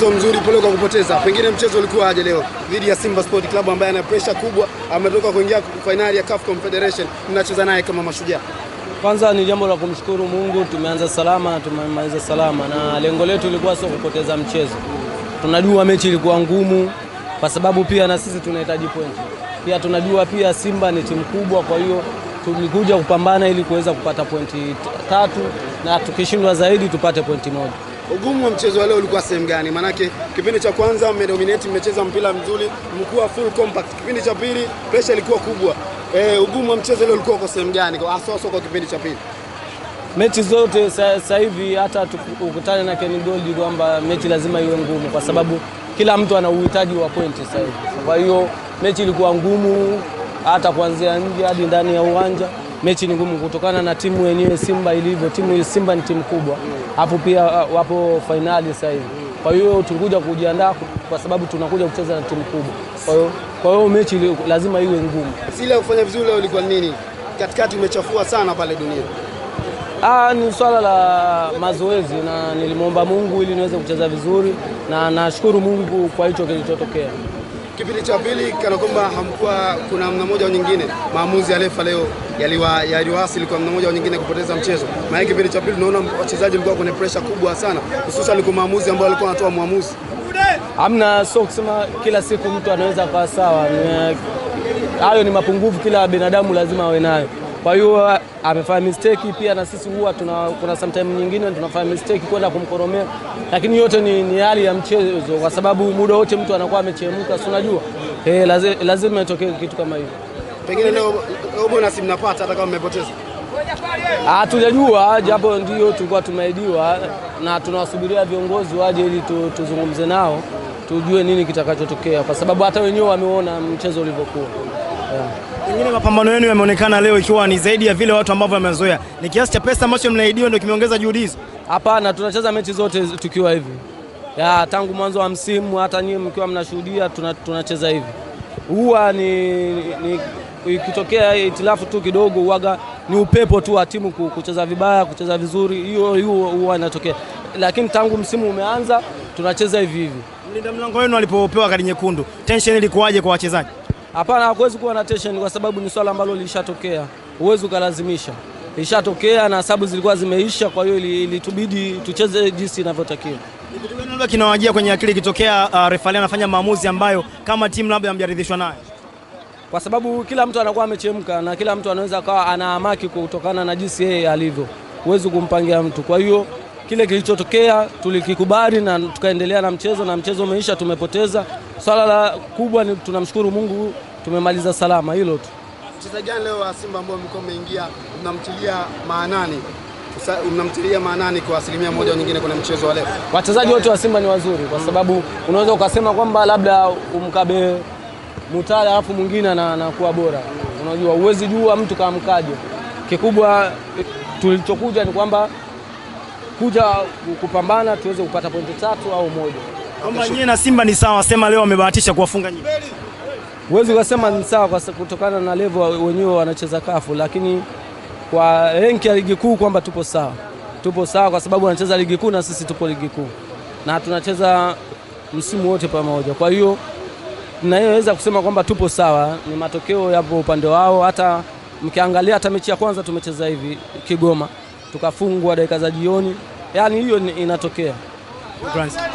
mchezo mzuri pole kwa kupoteza. Pengine mchezo ulikuwa aje leo dhidi ya Simba Sport Club ambaye ana pressure kubwa, ametoka kuingia finali ya CAF Confederation, mnacheza naye kama mashujaa. Kwanza ni jambo la kumshukuru Mungu, tumeanza salama na tumemaliza salama, na lengo letu lilikuwa sio kupoteza mchezo. Tunajua mechi ilikuwa ngumu kwa sababu pia na sisi tunahitaji pointi. Pia tunajua pia Simba ni timu kubwa, kwa hiyo tulikuja kupambana ili kuweza kupata pointi 3 na tukishindwa zaidi tupate pointi 1. Ugumu wa mchezo wa leo ulikuwa sehemu gani? Manake kipindi cha kwanza mmedominate, mmecheza mpira mzuri, mlikuwa full compact. Kipindi cha pili pressure ilikuwa kubwa. Ugumu wa mchezo leo ulikuwa kwa sehemu gani hasa kwa kipindi cha pili? Mechi zote sasa hivi hata ukutane na Ken Gold kwamba mechi lazima iwe ngumu kwa sababu kila mtu ana uhitaji wa pointi sasa hivi. Kwa hiyo mechi ilikuwa ngumu hata kuanzia nje hadi ndani ya uwanja. Mechi ni ngumu kutokana na timu yenyewe Simba ilivyo. Timu Simba ni timu kubwa. Hapo pia wapo finali sasa hivi. Kwa hiyo tulikuja kujiandaa kwa sababu tunakuja kucheza na timu kubwa. Kwa hiyo mechi lazima iwe ngumu. Sila kufanya vizuri leo ilikuwa nini? Katikati umechafua sana pale dunia. Ni swala la mazoezi na nilimwomba Mungu ili niweze kucheza vizuri na nashukuru Mungu kwa hicho kilichotokea. Kipindi cha pili kana kwamba hamkuwa kuna namna moja au nyingine maamuzi ya refa leo yaliwasili kwa namna moja au nyingine kupoteza mchezo. Maana kipindi cha pili tunaona wachezaji walikuwa kwenye pressure kubwa sana, hususan kwa maamuzi ambayo alikuwa anatoa muamuzi. Hamna sio kusema kila siku mtu anaweza kuwa sawa. Hayo ni mapungufu, kila binadamu lazima awe nayo. Kwa hiyo amefanya mistake pia na sisi huwa kuna sometime nyingine tunafanya mistake kwenda kumkoromea, lakini yote ni hali ya mchezo kwa sababu muda wote mtu anakuwa amechemka, si unajua lazima itokee kitu kama hivyo. Pengine leo bonus mnapata hata kama mmepoteza. Hatujajua, japo ndio tulikuwa tumeahidiwa na tunawasubiria viongozi waje ili tuzungumze nao tujue nini kitakachotokea kwa sababu hata wenyewe wameona mchezo ulivyokuwa. Pengine mapambano yenu yameonekana leo ikiwa ni zaidi ya vile watu ambao wamezoea. Ni kiasi cha pesa ambacho mnaidiwa ndio kimeongeza juhudi hizo? Hapana, tunacheza mechi zote tukiwa hivi. Tangu mwanzo wa msimu hata nyinyi mkiwa mnashuhudia tunacheza hivi. Huwa ni ikitokea itilafu tu kidogo huaga ni upepo tu wa timu kucheza vibaya, kucheza vizuri. Hiyo huwa inatokea. Lakini tangu msimu umeanza tunacheza hivi hivi. Mlinda mlango wenu alipopewa kadi nyekundu, tension ilikuwaje kwa wachezaji? Hapana, hakuwezi kuwa na tension kwa sababu ni swala ambalo lilishatokea. Huwezi kulazimisha. Ilishatokea na sababu zilikuwa zimeisha, kwa hiyo ilitubidi tucheze jinsi inavyotakiwa. Ni kitu gani labda kinawajia kwenye akili kitokea refa anafanya maamuzi ambayo kama timu labda hamjaridhishwa nayo? Kwa sababu kila mtu anakuwa amechemka na kila mtu anaweza akawa anahamaki kutokana na jinsi yeye alivyo. Huwezi kumpangia mtu. Kwa hiyo kile kilichotokea tulikikubali na tukaendelea na mchezo umeisha, tumepoteza. Swala la kubwa ni tunamshukuru Mungu tumemaliza salama, hilo tu. Mchezaji gani leo wa Simba ambao mko mmeingia mnamtilia maanani kwa asilimia moja au nyingine kwenye mchezo wa leo? Wachezaji wote wa Simba ni wazuri kwa sababu unaweza ukasema kwamba labda umkabe Mutale alafu mwingine anakuwa bora. Unajua uwezi jua mtu kaamkaje. Kikubwa tulichokuja ni kwamba kuja kupambana tuweze kupata pointi 3 au 1. Kwamba nyinyi na Simba ni sawa, sema leo wamebahatisha kuwafunga nyinyi. Huwezi kusema ni sawa kutokana na level wenyewe wanacheza kafu, lakini kwa rank ya ligi kuu kwamba tupo sawa. Tupo sawa kwa sababu wanacheza ligi kuu na sisi tupo ligi kuu. Na tunacheza msimu wote pamoja. Kwa hiyo naweza kusema kwamba tupo sawa, ni matokeo yapo upande wao. Hata mkiangalia hata mechi ya kwanza tumecheza hivi Kigoma, tukafungwa dakika za jioni. Yaani hiyo inatokea. Shukrani sana.